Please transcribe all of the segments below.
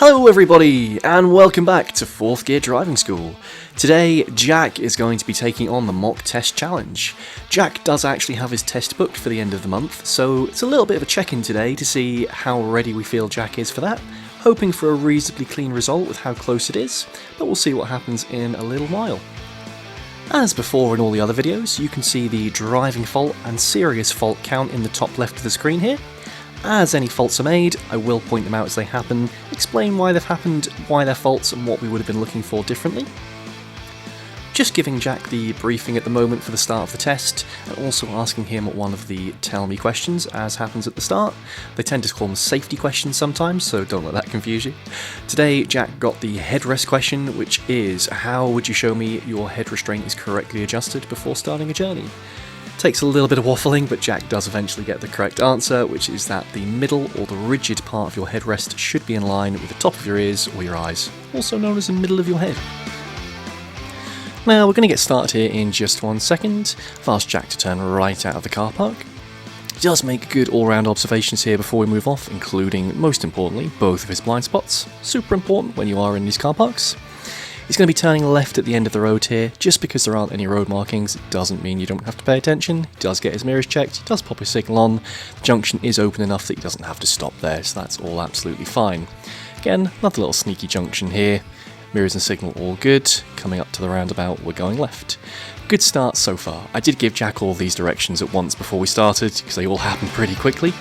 Hello everybody, and welcome back to 4th Gear Driving School. Today, Jack is going to be taking on the mock test challenge. Jack does actually have his test booked for the end of the month, so it's a little bit of a check-in today to see how ready we feel Jack is for that. Hoping for a reasonably clean result with how close it is, but we'll see what happens in a little while. As before in all the other videos, you can see the driving fault and serious fault count in the top left of the screen here. As any faults are made, I will point them out as they happen, explain why they've happened, why they're faults, and what we would have been looking for differently. Just giving Jack the briefing at the moment for the start of the test, and also asking him one of the tell me questions, as happens at the start. They tend to call them safety questions sometimes, so don't let that confuse you. Today, Jack got the headrest question, which is, how would you show me your head restraint is correctly adjusted before starting a journey? Takes a little bit of waffling, but Jack does eventually get the correct answer, which is that the middle or the rigid part of your headrest should be in line with the top of your ears or your eyes, also known as the middle of your head. Now, we're going to get started here in just 1 second. I've asked Jack to turn right out of the car park. He does make good all-round observations here before we move off, including, most importantly, both of his blind spots. Super important when you are in these car parks. He's going to be turning left at the end of the road here. Just because there aren't any road markings, it doesn't mean you don't have to pay attention. He does get his mirrors checked, he does pop his signal on. The junction is open enough that he doesn't have to stop there, so that's all absolutely fine. Again, another little sneaky junction here. Mirrors and signal all good. Coming up to the roundabout, we're going left. Good start so far. I did give Jack all these directions at once before we started, because they all happened pretty quickly.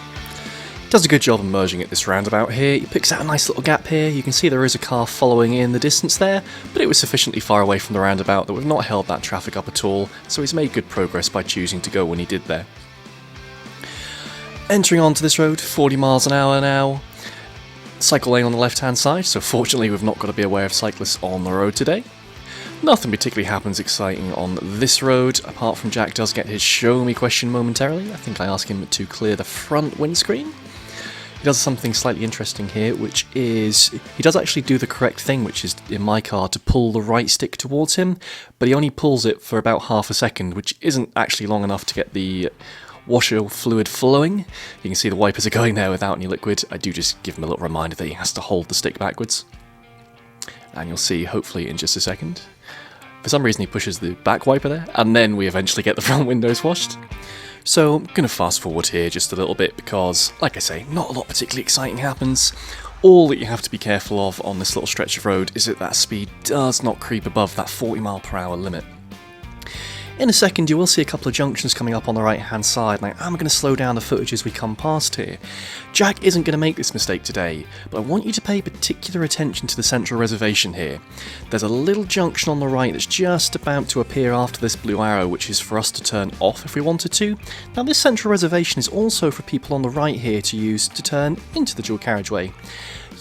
Does a good job of merging at this roundabout here. He picks out a nice little gap here. You can see there is a car following in the distance there, but it was sufficiently far away from the roundabout that we've not held that traffic up at all, so he's made good progress by choosing to go when he did there. Entering onto this road, 40 miles an hour now. Cycle lane on the left hand side, so fortunately we've not got to be aware of cyclists on the road today. Nothing particularly happens exciting on this road, apart from Jack does get his show me question momentarily. I think I ask him to clear the front windscreen. He does something slightly interesting here, which is, he does actually do the correct thing, which is, in my car, to pull the right stick towards him, but he only pulls it for about half a second, which isn't actually long enough to get the washer fluid flowing. You can see the wipers are going there without any liquid. I do just give him a little reminder that he has to hold the stick backwards. And you'll see, hopefully, in just a second. For some reason he pushes the back wiper there, and then we eventually get the front windows washed. So I'm going to fast forward here just a little bit because, like I say, not a lot particularly exciting happens. All that you have to be careful of on this little stretch of road is that speed does not creep above that 40 mph limit. In a second you will see a couple of junctions coming up on the right hand side, and I am going to slow down the footage as we come past here. Jack isn't going to make this mistake today, but I want you to pay particular attention to the central reservation here. There's a little junction on the right that's just about to appear after this blue arrow, which is for us to turn off if we wanted to. Now this central reservation is also for people on the right here to use to turn into the dual carriageway.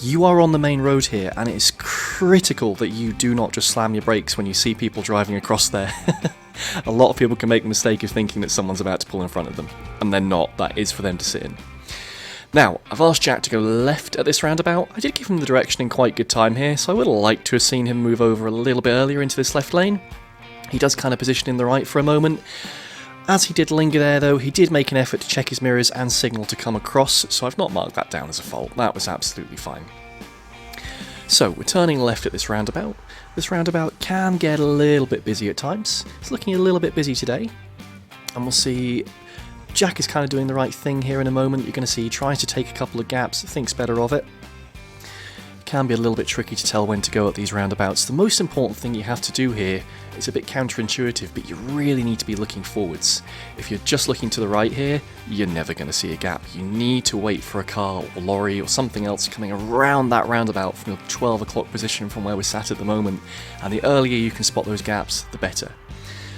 You are on the main road here, and it is critical that you do not just slam your brakes when you see people driving across there. A lot of people can make the mistake of thinking that someone's about to pull in front of them, and they're not. That is for them to sit in. Now, I've asked Jack to go left at this roundabout. I did give him the direction in quite good time here, so I would have liked to have seen him move over a little bit earlier into this left lane. He does kind of position in the right for a moment. As he did linger there though, he did make an effort to check his mirrors and signal to come across, so I've not marked that down as a fault. That was absolutely fine. So, we're turning left at this roundabout. This roundabout can get a little bit busy at times. It's looking a little bit busy today. And we'll see Jack is kind of doing the right thing here in a moment. You're going to see he tries to take a couple of gaps, thinks better of it. Can be a little bit tricky to tell when to go at these roundabouts. The most important thing you have to do here is a bit counterintuitive, but you really need to be looking forwards. If you're just looking to the right here, you're never going to see a gap. You need to wait for a car or lorry or something else coming around that roundabout from the 12 o'clock position from where we're sat at the moment, and the earlier you can spot those gaps, the better.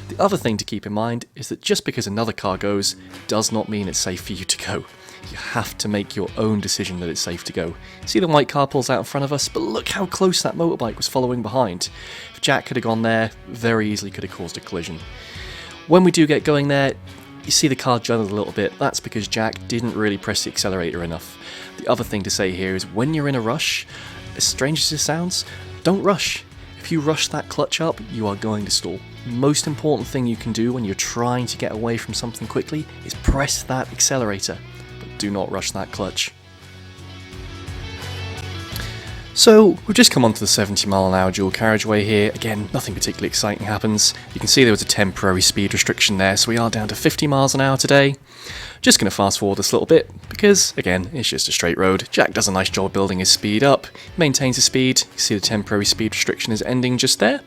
The other thing to keep in mind is that just because another car goes does not mean it's safe for you to go. You have to make your own decision that it's safe to go. See the white car pulls out in front of us, but look how close that motorbike was following behind. If Jack could have gone there, very easily could have caused a collision. When we do get going there, you see the car juggle a little bit. That's because Jack didn't really press the accelerator enough. The other thing to say here is when you're in a rush, as strange as this sounds, don't rush. If you rush that clutch up, you are going to stall. Most important thing you can do when you're trying to get away from something quickly is press that accelerator. Do not rush that clutch. So, we've just come onto the 70-mile-an-hour dual carriageway here. Again, nothing particularly exciting happens. You can see there was a temporary speed restriction there, so we are down to 50 miles an hour today. Just going to fast forward this little bit, because, again, it's just a straight road. Jack does a nice job building his speed up, maintains his speed. You can see the temporary speed restriction is ending just there.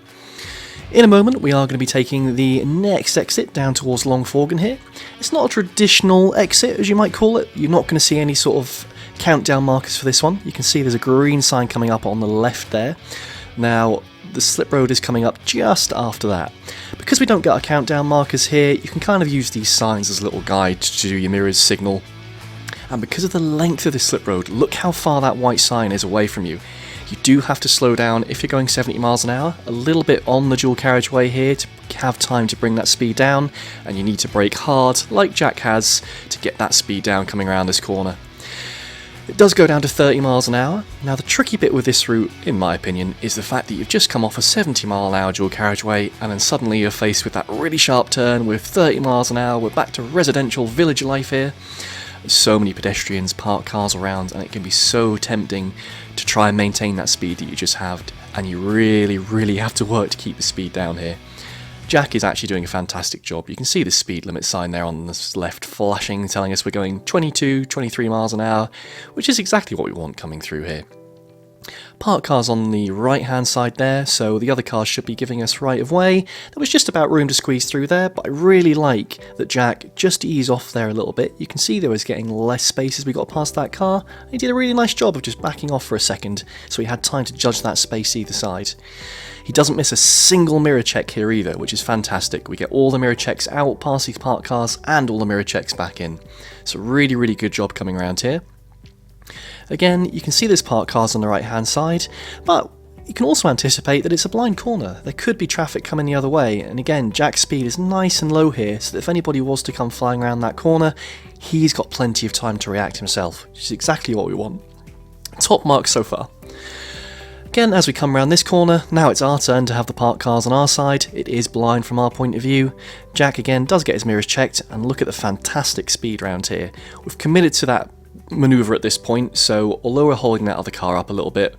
In a moment, we are going to be taking the next exit down towards Longforgan here. It's not a traditional exit, as you might call it. You're not going to see any sort of countdown markers for this one. You can see there's a green sign coming up on the left there. Now, the slip road is coming up just after that. Because we don't get our countdown markers here, you can kind of use these signs as a little guide to do your mirrors signal. And because of the length of this slip road, look how far that white sign is away from you. You do have to slow down if you're going 70 miles an hour, a little bit on the dual carriageway here to have time to bring that speed down, and you need to brake hard, like Jack has, to get that speed down coming around this corner. It does go down to 30 miles an hour. Now the tricky bit with this route, in my opinion, is the fact that you've just come off a 70 mile an hour dual carriageway and then suddenly you're faced with that really sharp turn with 30 miles an hour. We're back to residential village life here. There's so many pedestrians, parked cars around, and it can be so tempting to try and maintain that speed that you just have, and you really have to work to keep the speed down here. Jack is actually doing a fantastic job. You can see the speed limit sign there on the left flashing, telling us we're going 22, 23 miles an hour, which is exactly what we want coming through here. Parked cars on the right hand side there, so the other cars should be giving us right of way. There was just about room to squeeze through there, but I really like that Jack just eased off there a little bit. You can see there was getting less space as we got past that car. He did a really nice job of just backing off for a second, so he had time to judge that space either side. He doesn't miss a single mirror check here either, which is fantastic. We get all the mirror checks out past these parked cars and all the mirror checks back in. So really good job coming around here. Again, you can see there's parked cars on the right hand side, but you can also anticipate that it's a blind corner. There could be traffic coming the other way, and again, Jack's speed is nice and low here, so that if anybody was to come flying around that corner, he's got plenty of time to react himself, which is exactly what we want. Top marks so far. Again, as we come around this corner, now it's our turn to have the parked cars on our side. It is blind from our point of view. Jack again does get his mirrors checked, and look at the fantastic speed round here. We've committed to that manoeuvre at this point, so although we're holding that other car up a little bit,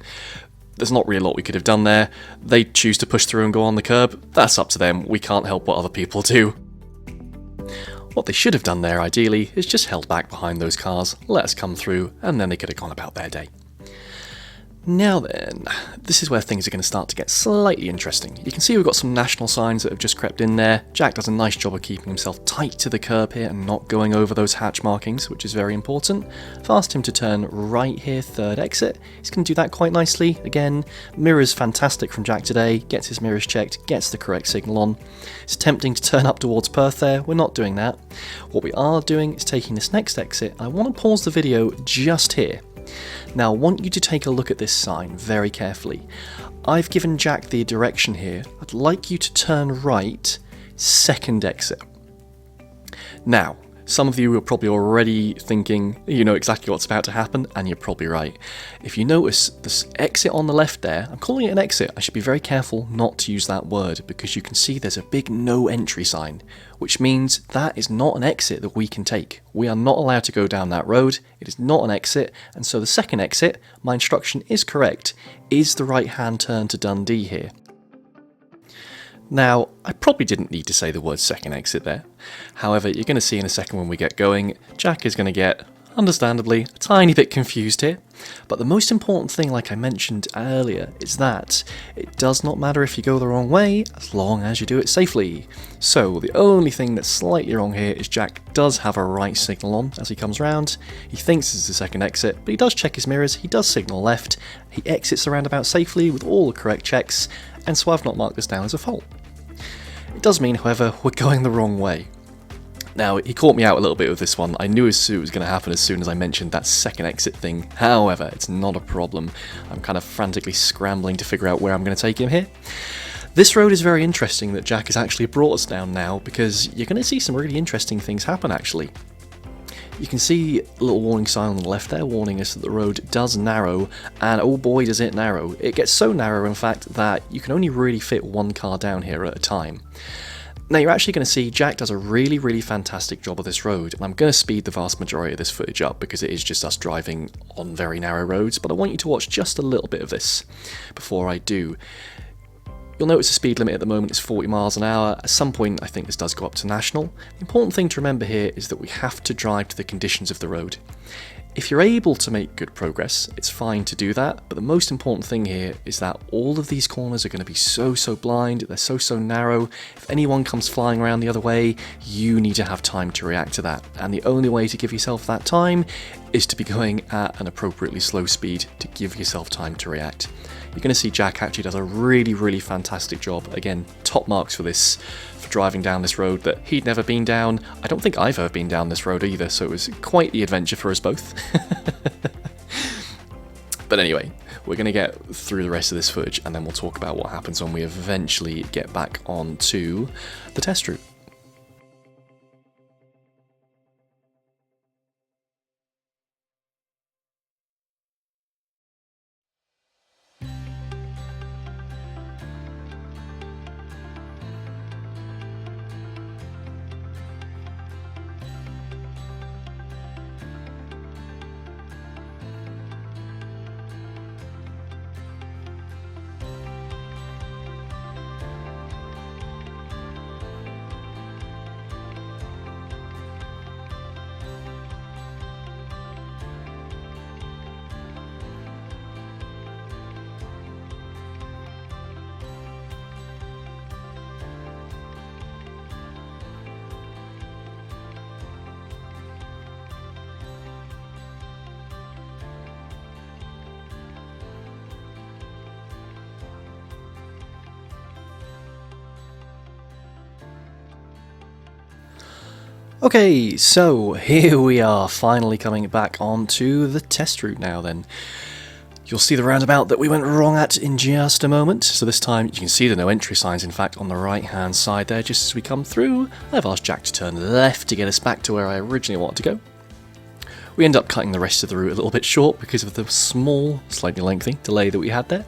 there's not really a lot we could have done there. They choose to push through and go on the curb. That's up to them. We can't help what other people do. What they should have done there, ideally, is just held back behind those cars, let us come through, and then they could have gone about their day. Now then, this is where things are going to start to get slightly interesting. You can see we've got some national signs that have just crept in there. Jack does a nice job of keeping himself tight to the curb here and not going over those hatch markings, which is very important. I've asked him to turn right here, third exit. He's going to do that quite nicely. Again, mirrors fantastic from Jack today. Gets his mirrors checked, gets the correct signal on. It's tempting to turn up towards Perth there. We're not doing that. What we are doing is taking this next exit. I want to pause the video just here. Now, I want you to take a look at this sign very carefully. I've given Jack the direction here. I'd like you to turn right, second exit. Now, some of you are probably already thinking you know exactly what's about to happen, and you're probably right. If you notice this exit on the left there, I'm calling it an exit. I should be very careful not to use that word because you can see there's a big no entry sign, which means that is not an exit that we can take. We are not allowed to go down that road. It is not an exit, and so the second exit, my instruction is correct, is the right hand turn to Dundee here. Now, I probably didn't need to say the word second exit there. However, you're going to see in a second when we get going, Jack is going to get, understandably, a tiny bit confused here. But the most important thing, like I mentioned earlier, is that it does not matter if you go the wrong way, as long as you do it safely. So, the only thing that's slightly wrong here is Jack does have a right signal on as he comes round. He thinks this is the second exit, but he does check his mirrors, he does signal left, he exits the roundabout safely with all the correct checks, and so I've not marked this down as a fault. It does mean, however, we're going the wrong way. Now, he caught me out a little bit with this one. I knew it was going to happen as soon as I mentioned that second exit thing. However, it's not a problem. I'm kind of frantically scrambling to figure out where I'm going to take him here. This road is very interesting that Jack has actually brought us down now, because you're going to see some really interesting things happen, actually. You can see a little warning sign on the left there warning us that the road does narrow, and oh boy does it narrow. It gets so narrow, in fact, that you can only really fit one car down here at a time. Now you're actually going to see Jack does a really fantastic job of this road, and I'm going to speed the vast majority of this footage up because it is just us driving on very narrow roads, but I want you to watch just a little bit of this before I do. You'll notice the speed limit at the moment is 40 miles an hour. At some point I think this does go up to national. The important thing to remember here is that we have to drive to the conditions of the road. If you're able to make good progress, it's fine to do that, but the most important thing here is that all of these corners are going to be so blind, they're so narrow. If anyone comes flying around the other way, you need to have time to react to that, and the only way to give yourself that time is to be going at an appropriately slow speed to give yourself time to react. You're going to see Jack actually does a really fantastic job. Again, top marks for this, for driving down this road that he'd never been down. I don't think I've ever been down this road either, so it was quite the adventure for us both. But anyway, we're going to get through the rest of this footage and then we'll talk about what happens when we eventually get back onto the test route. Okay, so here we are, finally coming back onto the test route now then. You'll see the roundabout that we went wrong at in just a moment, so this time you can see the no entry signs in fact on the right hand side there just as we come through. I've asked Jack to turn left to get us back to where I originally wanted to go. We end up cutting the rest of the route a little bit short because of the small, slightly lengthy delay that we had there.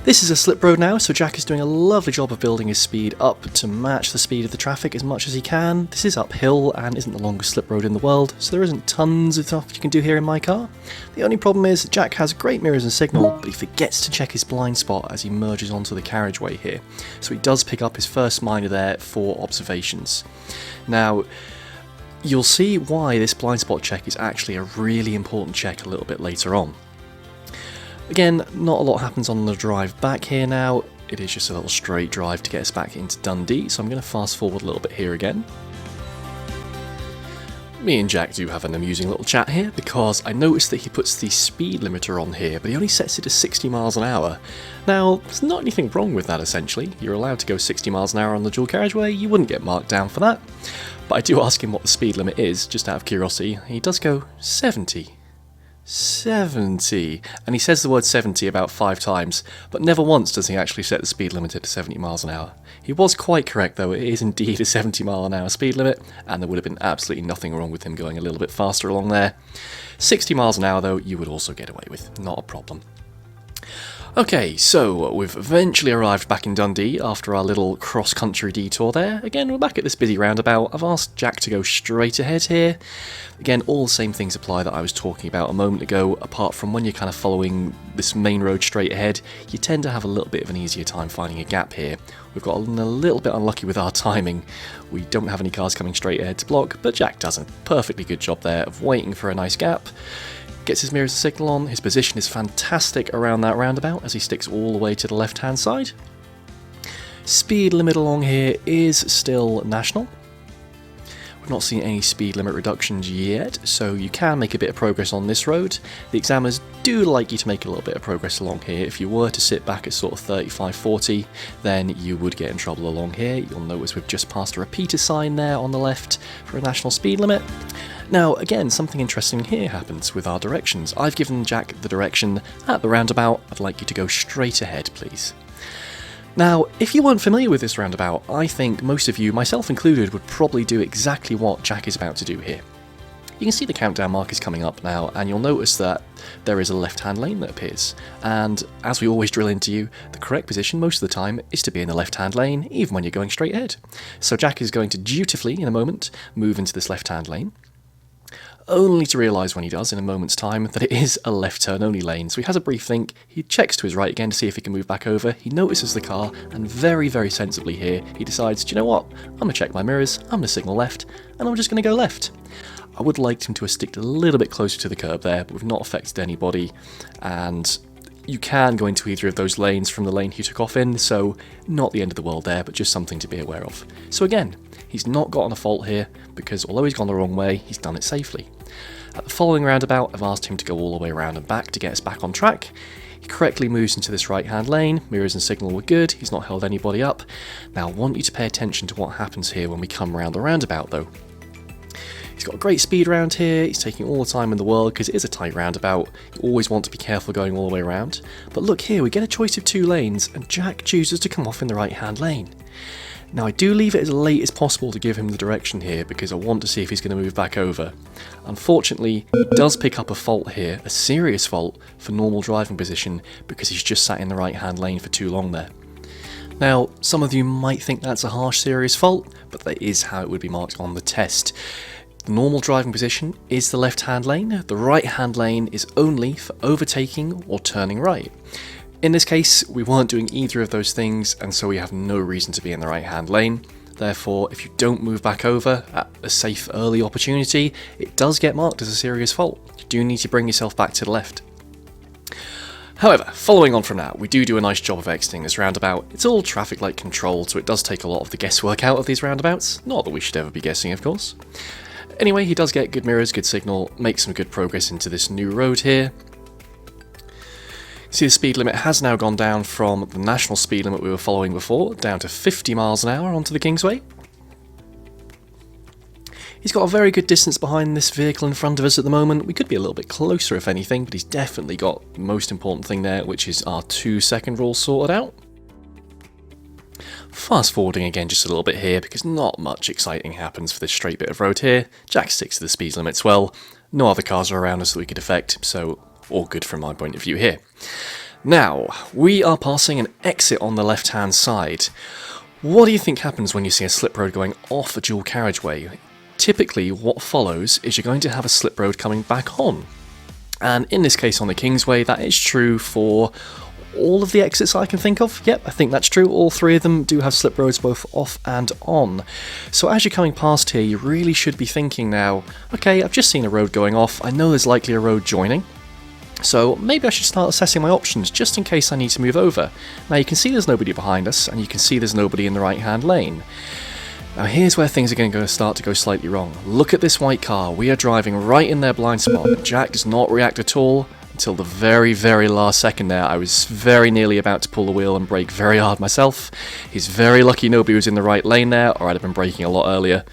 This is a slip road now, so Jack is doing a lovely job of building his speed up to match the speed of the traffic as much as he can. This is uphill and isn't the longest slip road in the world, so there isn't tons of stuff you can do here in my car. The only problem is Jack has great mirrors and signal, but he forgets to check his blind spot as he merges onto the carriageway here. So he does pick up his first minor there for observations. Now, you'll see why this blind spot check is actually a really important check a little bit later on. Again, not a lot happens on the drive back here now. It is just a little straight drive to get us back into Dundee, so I'm going to fast forward a little bit here again. Me and Jack do have an amusing little chat here because I noticed that he puts the speed limiter on here, but he only sets it to 60 miles an hour. Now, there's not anything wrong with that essentially. You're allowed to go 60 miles an hour on the dual carriageway, you wouldn't get marked down for that. But I do ask him what the speed limit is, just out of curiosity. He does go 70. 70, and he says the word 70 about 5 times, but never once does he actually set the speed limit to 70 miles an hour. He was quite correct though, it is indeed a 70 mile an hour speed limit, and there would have been absolutely nothing wrong with him going a little bit faster along there. 60 miles an hour though, you would also get away with, not a problem. Okay, so we've eventually arrived back in Dundee after our little cross-country detour there. Again, we're back at this busy roundabout. I've asked Jack to go straight ahead here. Again, all the same things apply that I was talking about a moment ago, apart from when you're kind of following this main road straight ahead, you tend to have a little bit of an easier time finding a gap here. We've got a little bit unlucky with our timing. We don't have any cars coming straight ahead to block, but Jack does a perfectly good job there of waiting for a nice gap. Gets his mirrors and signal on, his position is fantastic around that roundabout as he sticks all the way to the left hand side. Speed limit along here is still national. We've not seen any speed limit reductions yet, so you can make a bit of progress on this road. The examiners do like you to make a little bit of progress along here. If you were to sit back at sort of 35-40, then you would get in trouble along here. You'll notice we've just passed a repeater sign there on the left for a national speed limit. Now, again, something interesting here happens with our directions. I've given Jack the direction at the roundabout. I'd like you to go straight ahead, please. Now, if you weren't familiar with this roundabout, I think most of you, myself included, would probably do exactly what Jack is about to do here. you can see the countdown markers coming up now, and you'll notice that there is a left-hand lane that appears. And as we always drill into you, the correct position most of the time is to be in the left-hand lane, even when you're going straight ahead. So Jack is going to dutifully, in a moment, move into this left-hand lane, only to realise when he does, in a moment's time, that it is a left turn only lane. So he has a brief think, he checks to his right again to see if he can move back over, he notices the car, and very, very sensibly here, he decides, do you know what, I'm going to check my mirrors, I'm going to signal left, and I'm just going to go left. I would like him to have sticked a little bit closer to the curb there, but we've not affected anybody, and you can go into either of those lanes from the lane he took off in, so not the end of the world there, but just something to be aware of. So again, he's not gotten a fault here, because although he's gone the wrong way, he's done it safely. At the following roundabout, I've asked him to go all the way around and back to get us back on track. He correctly moves into this right-hand lane, mirrors and signal were good, he's not held anybody up. Now I want you to pay attention to what happens here when we come around the roundabout though. He's got a great speed around here, he's taking all the time in the world because it is a tight roundabout, you always want to be careful going all the way around. But look here, we get a choice of two lanes and Jack chooses to come off in the right-hand lane. Now I do leave it as late as possible to give him the direction here because I want to see if he's going to move back over. Unfortunately, he does pick up a fault here, a serious fault for normal driving position because he's just sat in the right hand lane for too long there. Now, some of you might think that's a harsh serious fault, but that is how it would be marked on the test. The normal driving position is the left hand lane, the right hand lane is only for overtaking or turning right. In this case, we weren't doing either of those things, and so we have no reason to be in the right-hand lane. Therefore, if you don't move back over at a safe early opportunity, it does get marked as a serious fault. You do need to bring yourself back to the left. However, following on from that, we do a nice job of exiting this roundabout. It's all traffic light controlled, so it does take a lot of the guesswork out of these roundabouts. Not that we should ever be guessing, of course. Anyway, he does get good mirrors, good signal, makes some good progress into this new road here. See, the speed limit has now gone down from the national speed limit we were following before, down to 50 miles an hour onto the Kingsway. He's got a very good distance behind this vehicle in front of us at the moment. We could be a little bit closer if anything, but he's definitely got the most important thing there, which is our 2-second rule sorted out. Fast forwarding again just a little bit here, because not much exciting happens for this straight bit of road here. Jack sticks to the speed limits well, no other cars are around us that we could affect, so all good from my point of view here. Now, we are passing an exit on the left-hand side. What do you think happens when you see a slip road going off a dual carriageway? Typically, what follows is you're going to have a slip road coming back on. And in this case on the Kingsway, that is true for all of the exits I can think of. Yep, I think that's true. All three of them do have slip roads both off and on. So as you're coming past here, you really should be thinking now, okay, I've just seen a road going off, I know there's likely a road joining. So maybe I should start assessing my options just in case I need to move over. Now you can see there's nobody behind us, and you can see there's nobody in the right hand lane. Now here's where things are going to start to go slightly wrong. Look at this white car, we are driving right in their blind spot. Jack does not react at all until the very, very last second there. I was very nearly about to pull the wheel and brake very hard myself. He's very lucky nobody was in the right lane there, or I'd have been braking a lot earlier.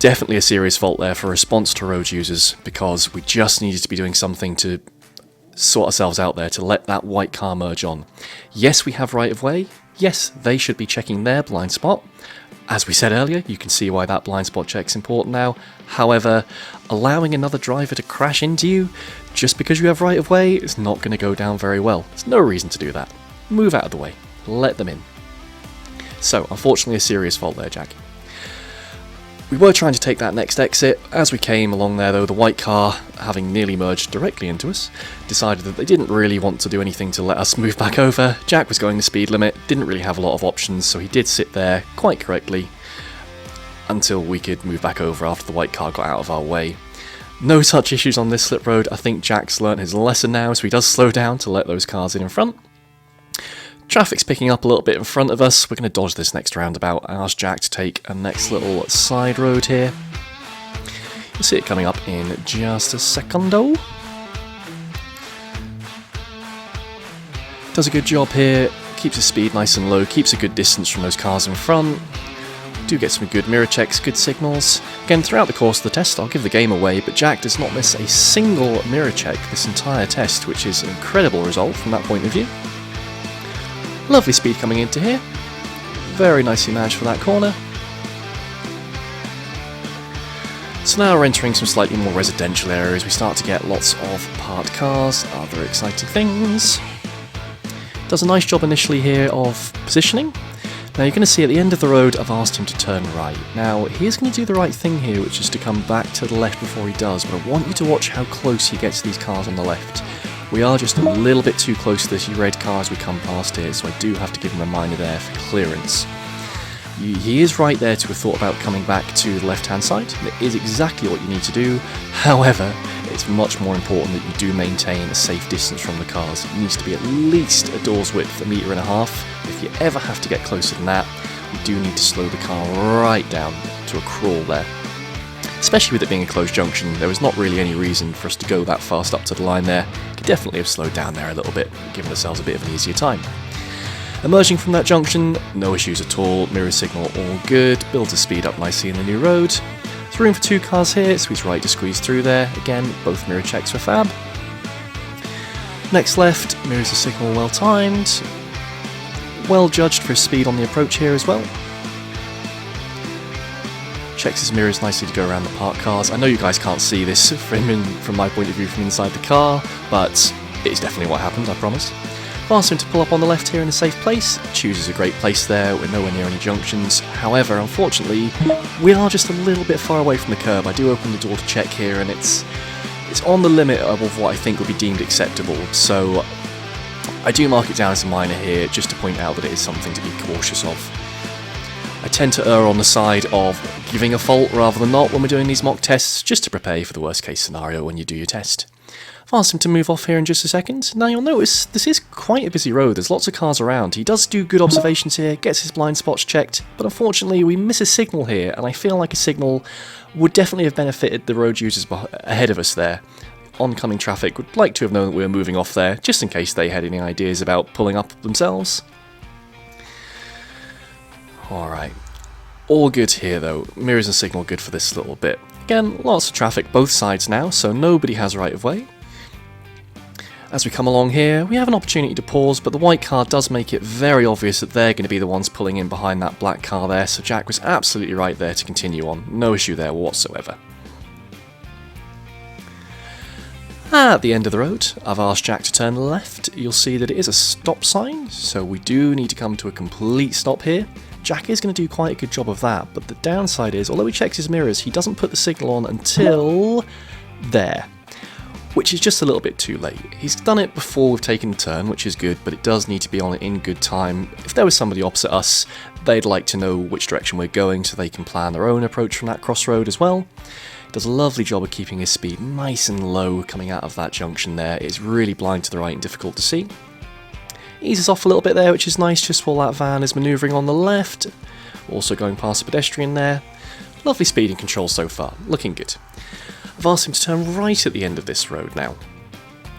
Definitely a serious fault there for response to road users, because we just needed to be doing something to sort ourselves out there to let that white car merge on. Yes, we have right of way. Yes, they should be checking their blind spot. As we said earlier, you can see why that blind spot check's important now. However, allowing another driver to crash into you just because you have right of way is not going to go down very well. There's no reason to do that. Move out of the way. Let them in. So, unfortunately, a serious fault there, Jack. We were trying to take that next exit. As we came along there though, the white car, having nearly merged directly into us, decided that they didn't really want to do anything to let us move back over. Jack was going the speed limit, didn't really have a lot of options, so he did sit there quite correctly until we could move back over after the white car got out of our way. No such issues on this slip road. I think Jack's learnt his lesson now, so he does slow down to let those cars in front. Traffic's picking up a little bit in front of us. We're going to dodge this next roundabout and ask Jack to take a next little side road here. You'll see it coming up in just a secondo. Does a good job here, keeps his speed nice and low, keeps a good distance from those cars in front. Do get some good mirror checks, good signals. Again, throughout the course of the test, I'll give the game away, but Jack does not miss a single mirror check this entire test, which is an incredible result from that point of view. Lovely speed coming into here. Very nicely managed for that corner. So now we're entering some slightly more residential areas. We start to get lots of parked cars, other exciting things. Does a nice job initially here of positioning. Now you're going to see at the end of the road I've asked him to turn right. Now he is going to do the right thing here, which is to come back to the left before he does, but I want you to watch how close he gets to these cars on the left. We are just a little bit too close to this red car as we come past here, so I do have to give him a reminder there for clearance. He is right there to have thought about coming back to the left hand side. That is exactly what you need to do. However, it's much more important that you do maintain a safe distance from the cars. It needs to be at least a door's width, 1.5 meters. If you ever have to get closer than that, you do need to slow the car right down to a crawl there. Especially with it being a closed junction, there was not really any reason for us to go that fast up to the line there. Could definitely have slowed down there a little bit, giving ourselves a bit of an easier time. Emerging from that junction, no issues at all, mirror signal all good, builds the speed up nicely in the new road. There's room for 2 cars here, so he's right to squeeze through there. Again, both mirror checks for fab. Next left, mirrors the signal well timed. Well judged for his speed on the approach here as well. Checks his mirrors nicely to go around the parked cars. I know you guys can't see this from my point of view from inside the car, but it's definitely what happened, I promise. Asked him to pull up on the left here in a safe place. Chooses a great place there, we're nowhere near any junctions. However, unfortunately, we are just a little bit far away from the curb. I do open the door to check here and it's on the limit of what I think would be deemed acceptable. So I do mark it down as a minor here, just to point out that it is something to be cautious of. I tend to err on the side of giving a fault rather than not when we're doing these mock tests, just to prepare for the worst case scenario when you do your test. I've asked him to move off here in just a second. Now you'll notice this is quite a busy road, there's lots of cars around. He does do good observations here, gets his blind spots checked, but unfortunately we miss a signal here, and I feel like a signal would definitely have benefited the road users ahead of us there. Oncoming traffic would like to have known that we were moving off there, just in case they had any ideas about pulling up themselves. Alright, all good here though, mirrors and signal good for this little bit. Again, lots of traffic both sides now, so nobody has right of way. As we come along here, we have an opportunity to pause, but the white car does make it very obvious that they're going to be the ones pulling in behind that black car there, so Jack was absolutely right there to continue on, no issue there whatsoever. At the end of the road, I've asked Jack to turn left. You'll see that it is a stop sign, so we do need to come to a complete stop here. Jack is going to do quite a good job of that, but the downside is, although he checks his mirrors, he doesn't put the signal on until there, which is just a little bit too late. He's done it before we've taken the turn, which is good, but it does need to be on in good time. If there was somebody opposite us, they'd like to know which direction we're going so they can plan their own approach from that crossroad as well. Does a lovely job of keeping his speed nice and low coming out of that junction there. It's really blind to the right and difficult to see. Eases off a little bit there, which is nice, just while that van is manoeuvring on the left. Also going past a pedestrian there. Lovely speed and control so far, looking good. I've asked him to turn right at the end of this road now.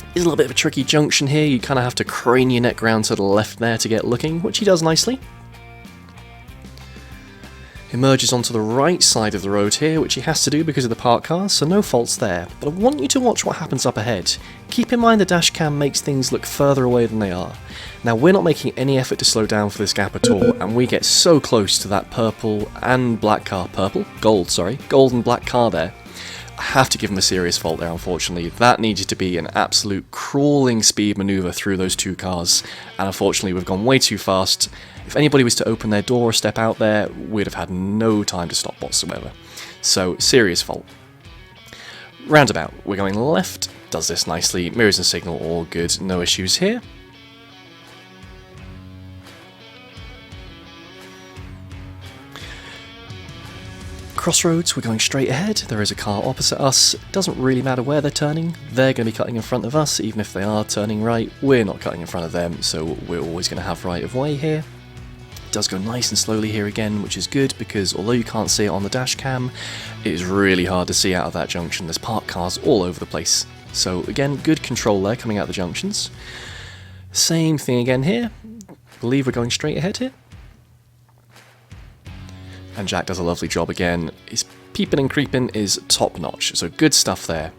It's a little bit of a tricky junction here, you kind of have to crane your neck round to the left there to get looking, which he does nicely. Emerges onto the right side of the road here, which he has to do because of the parked cars, so no faults there. But I want you to watch what happens up ahead. Keep in mind the dash cam makes things look further away than they are. Now we're not making any effort to slow down for this gap at all, and we get so close to that purple and black car, gold and black car there. I have to give him a serious fault there, unfortunately. That needed to be an absolute crawling speed manoeuvre through those 2 cars, and unfortunately we've gone way too fast. If anybody was to open their door or step out there, we'd have had no time to stop whatsoever. So, serious fault. Roundabout, we're going left, does this nicely, mirrors and signal all good, no issues here. Crossroads, we're going straight ahead, there is a car opposite us, it doesn't really matter where they're turning, they're going to be cutting in front of us, even if they are turning right, we're not cutting in front of them, so we're always going to have right of way here. It does go nice and slowly here again, which is good, because although you can't see it on the dash cam, it is really hard to see out of that junction, there's parked cars all over the place. So again, good control there coming out of the junctions. Same thing again here, I believe we're going straight ahead here. And Jack does a lovely job again. His peeping and creeping is top notch, so good stuff there.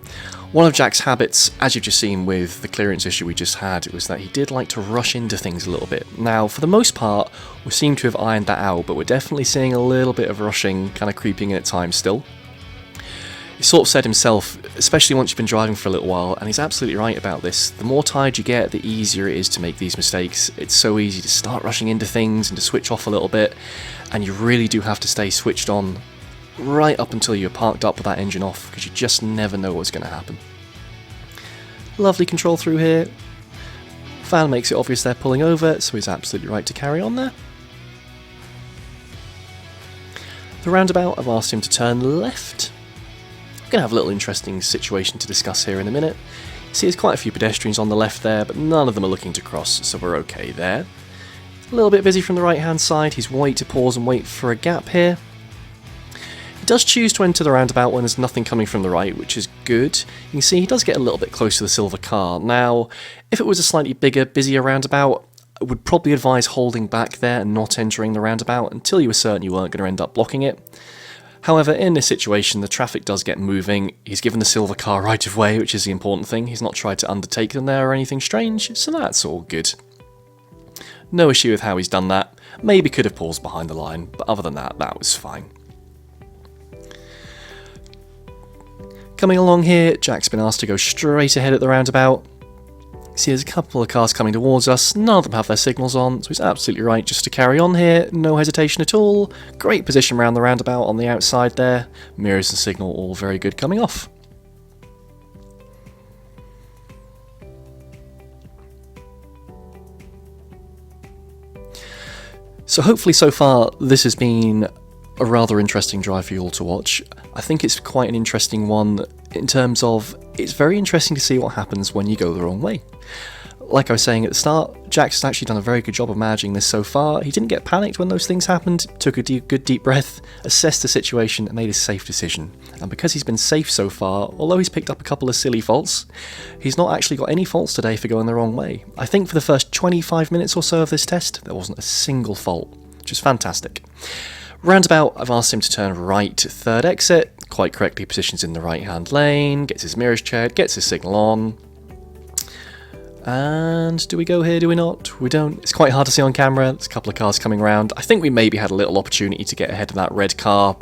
One of Jack's habits, as you've just seen with the clearance issue we just had, was that he did like to rush into things a little bit. Now, for the most part, we seem to have ironed that out, but we're definitely seeing a little bit of rushing kind of creeping in at times still. He sort of said himself, especially once you've been driving for a little while, and he's absolutely right about this, the more tired you get, the easier it is to make these mistakes. It's so easy to start rushing into things and to switch off a little bit, and you really do have to stay switched on right up until you're parked up with that engine off, because you just never know what's going to happen. Lovely control through here. Fan makes it obvious they're pulling over, so he's absolutely right to carry on there. The roundabout, I've asked him to turn left. We're going to have a little interesting situation to discuss here in a minute. See, there's quite a few pedestrians on the left there, but none of them are looking to cross, so we're okay there. A little bit busy from the right hand side, he's wait to pause and wait for a gap here. He does choose to enter the roundabout when there's nothing coming from the right, which is good. You can see he does get a little bit close to the silver car. Now, if it was a slightly bigger, busier roundabout, I would probably advise holding back there and not entering the roundabout until you were certain you weren't going to end up blocking it. However, in this situation, the traffic does get moving. He's given the silver car right of way, which is the important thing. He's not tried to undertake them there or anything strange, so that's all good. No issue with how he's done that. Maybe could have paused behind the line, but other than that, that was fine. Coming along here, Jack's been asked to go straight ahead at the roundabout. See, there's a couple of cars coming towards us, none of them have their signals on, so he's absolutely right just to carry on here, no hesitation at all. Great position around the roundabout on the outside there, mirrors and signal all very good coming off. So hopefully so far this has been a rather interesting drive for you all to watch. I think it's quite an interesting one in terms of it's very interesting to see what happens when you go the wrong way. Like I was saying at the start, Jack's actually done a very good job of managing this so far. He didn't get panicked when those things happened, took a good deep breath, assessed the situation and made a safe decision. And because he's been safe so far, although he's picked up a couple of silly faults, he's not actually got any faults today for going the wrong way. I think for the first 25 minutes or so of this test, there wasn't a single fault, which is fantastic. Roundabout, I've asked him to turn right to third exit, quite correctly positions in the right hand lane, gets his mirrors checked, gets his signal on. And do we go here, do we not? We don't. It's quite hard to see on camera, there's a couple of cars coming around. I think we maybe had a little opportunity to get ahead of that red car.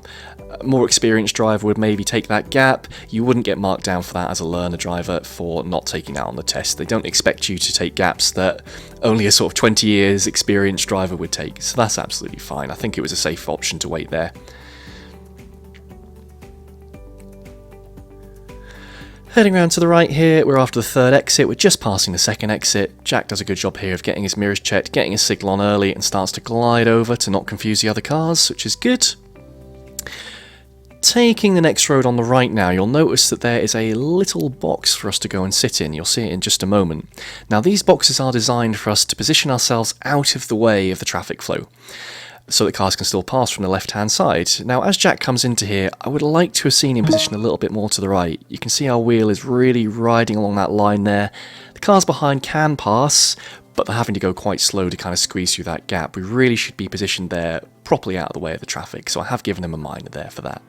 A more experienced driver would maybe take that gap. You wouldn't get marked down for that as a learner driver for not taking that on the test. They don't expect you to take gaps that only a sort of 20 years experienced driver would take, so that's absolutely fine. I think it was a safe option to wait there. Heading round to the right here, we're after the third exit, we're just passing the second exit. Jack does a good job here of getting his mirrors checked, getting his signal on early and starts to glide over to not confuse the other cars, which is good. Taking the next road on the right now, you'll notice that there is a little box for us to go and sit in. You'll see it in just a moment. Now these boxes are designed for us to position ourselves out of the way of the traffic flow, so that cars can still pass from the left-hand side. Now, as Jack comes into here, I would like to have seen him position a little bit more to the right. You can see our wheel is really riding along that line there. The cars behind can pass, but they're having to go quite slow to kind of squeeze through that gap. We really should be positioned there properly out of the way of the traffic, so I have given him a minor there for that.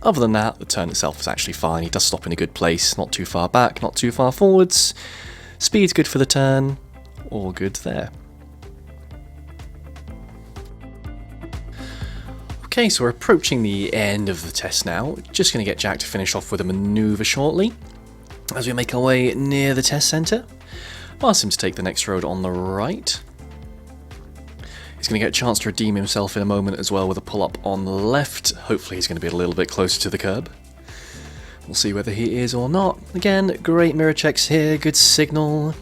Other than that, the turn itself is actually fine. He does stop in a good place, not too far back, not too far forwards. Speed's good for the turn, all good there. Okay, so we're approaching the end of the test now. Just going to get Jack to finish off with a manoeuvre shortly as we make our way near the test centre. I'll ask him to take the next road on the right. He's going to get a chance to redeem himself in a moment as well with a pull-up on the left. Hopefully he's going to be a little bit closer to the curb. We'll see whether he is or not. Again, great mirror checks here, good signal.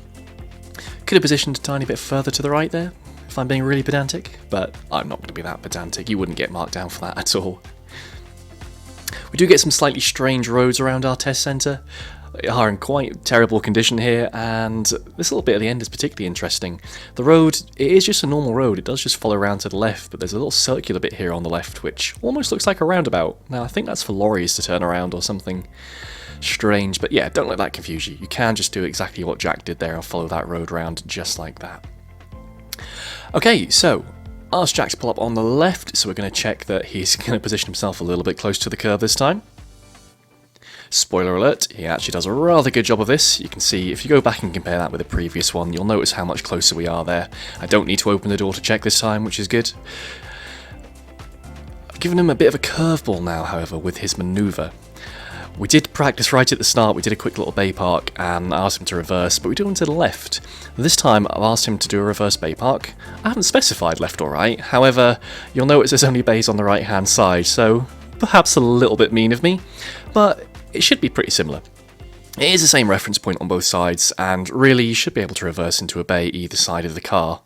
Could have positioned a tiny bit further to the right there, if I'm being really pedantic, but I'm not going to be that pedantic. You wouldn't get marked down for that at all. We do get some slightly strange roads around our test centre. They are in quite terrible condition here, and this little bit at the end is particularly interesting. The road, it is just a normal road, it does just follow around to the left, but there's a little circular bit here on the left which almost looks like a roundabout. Now I think that's for lorries to turn around or something strange, but yeah, don't let that confuse you. You can just do exactly what Jack did there and follow that road round just like that. Okay, so ask Jack to pull up on the left, so we're going to check that he's going to position himself a little bit closer to the curb this time. Spoiler alert, he actually does a rather good job of this. You can see, if you go back and compare that with the previous one, you'll notice how much closer we are there. I don't need to open the door to check this time, which is good. I've given him a bit of a curveball now, however, with his manoeuvre. We did practice right at the start, we did a quick little bay park and I asked him to reverse, but we do one to the left. This time I've asked him to do a reverse bay park. I haven't specified left or right, however, you'll notice there's only bays on the right hand side, so perhaps a little bit mean of me, but it should be pretty similar. It is the same reference point on both sides, and really you should be able to reverse into a bay either side of the car.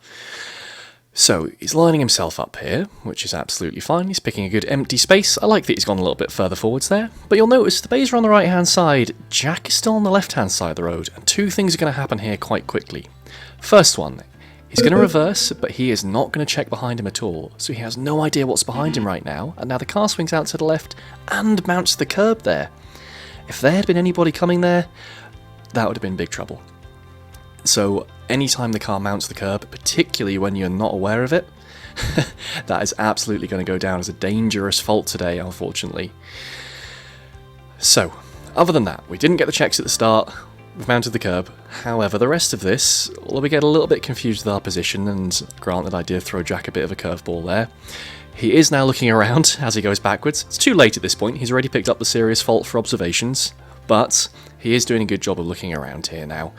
So, he's lining himself up here, which is absolutely fine. He's picking a good empty space. I like that he's gone a little bit further forwards there. But you'll notice the bays are on the right hand side, Jack is still on the left hand side of the road, and two things are going to happen here quite quickly. First one, he's going to reverse, but he is not going to check behind him at all, so he has no idea what's behind him right now, and now the car swings out to the left and mounts the curb there. If there had been anybody coming there, that would have been big trouble. So anytime the car mounts the curb, particularly when you're not aware of it, that is absolutely going to go down as a dangerous fault today, unfortunately. So, other than that, we didn't get the checks at the start, we've mounted the curb. However, the rest of this, although we get a little bit confused with our position, and granted I did throw Jack a bit of a curveball there, he is now looking around as he goes backwards. It's too late at this point, he's already picked up the serious fault for observations, but he is doing a good job of looking around here now.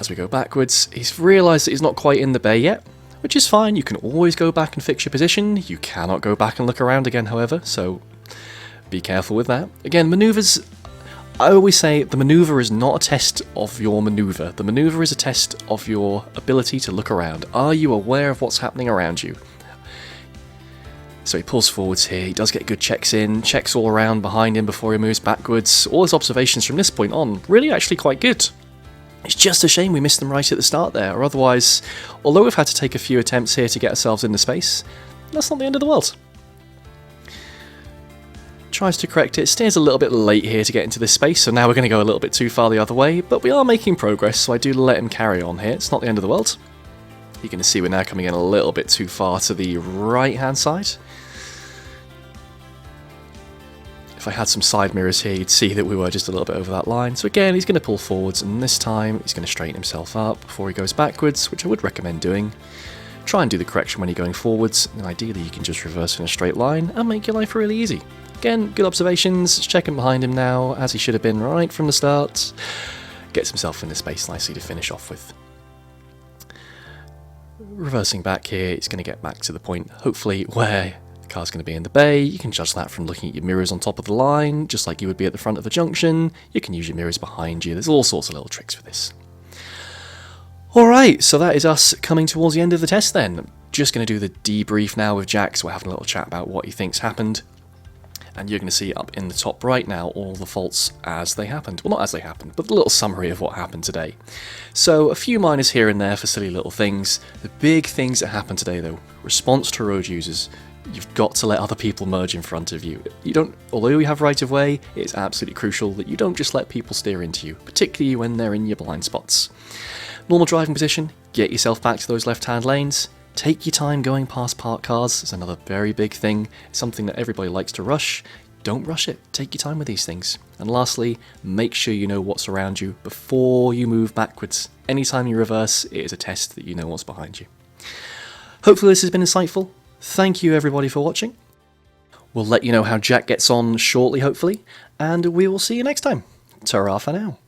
As we go backwards, he's realised that he's not quite in the bay yet, which is fine, you can always go back and fix your position. You cannot go back and look around again, however, so be careful with that. Again, manoeuvres, I always say the manoeuvre is not a test of your manoeuvre. The manoeuvre is a test of your ability to look around. Are you aware of what's happening around you? So he pulls forwards here, he does get good checks in, checks all around behind him before he moves backwards. All his observations from this point on, really actually quite good. It's just a shame we missed them right at the start there, or otherwise, although we've had to take a few attempts here to get ourselves into space, that's not the end of the world. Tries to correct it, steers a little bit late here to get into this space, so now we're going to go a little bit too far the other way, but we are making progress, so I do let him carry on here. It's not the end of the world. You're going to see we're now coming in a little bit too far to the right hand side. If I had some side mirrors here, you'd see that we were just a little bit over that line. So again, he's going to pull forwards, and this time he's going to straighten himself up before he goes backwards, which I would recommend doing. Try and do the correction when you're going forwards, and ideally you can just reverse in a straight line and make your life really easy. Again, good observations, checking behind him now, as he should have been right from the start. Gets himself in the space nicely to finish off with. Reversing back here, he's going to get back to the point, hopefully, where the car's going to be in the bay. You can judge that from looking at your mirrors on top of the line, just like you would be at the front of the junction. You can use your mirrors behind you. There's all sorts of little tricks for this. Alright, so that is us coming towards the end of the test then. Just going to do the debrief now with Jack, so we're having a little chat about what he thinks happened. And you're going to see up in the top right now all the faults as they happened. Well, not as they happened, but a little summary of what happened today. So, a few minors here and there for silly little things. The big things that happened today though, response to road users. You've got to let other people merge in front of you. Although you have right of way, it's absolutely crucial that you don't just let people steer into you, particularly when they're in your blind spots. Normal driving position, get yourself back to those left-hand lanes. Take your time going past parked cars is another very big thing. It's something that everybody likes to rush. Don't rush it. Take your time with these things. And lastly, make sure you know what's around you before you move backwards. Anytime you reverse, it is a test that you know what's behind you. Hopefully this has been insightful. Thank you everybody for watching. We'll let you know how Jack gets on shortly, hopefully, and we will see you next time. Ta-ra for now.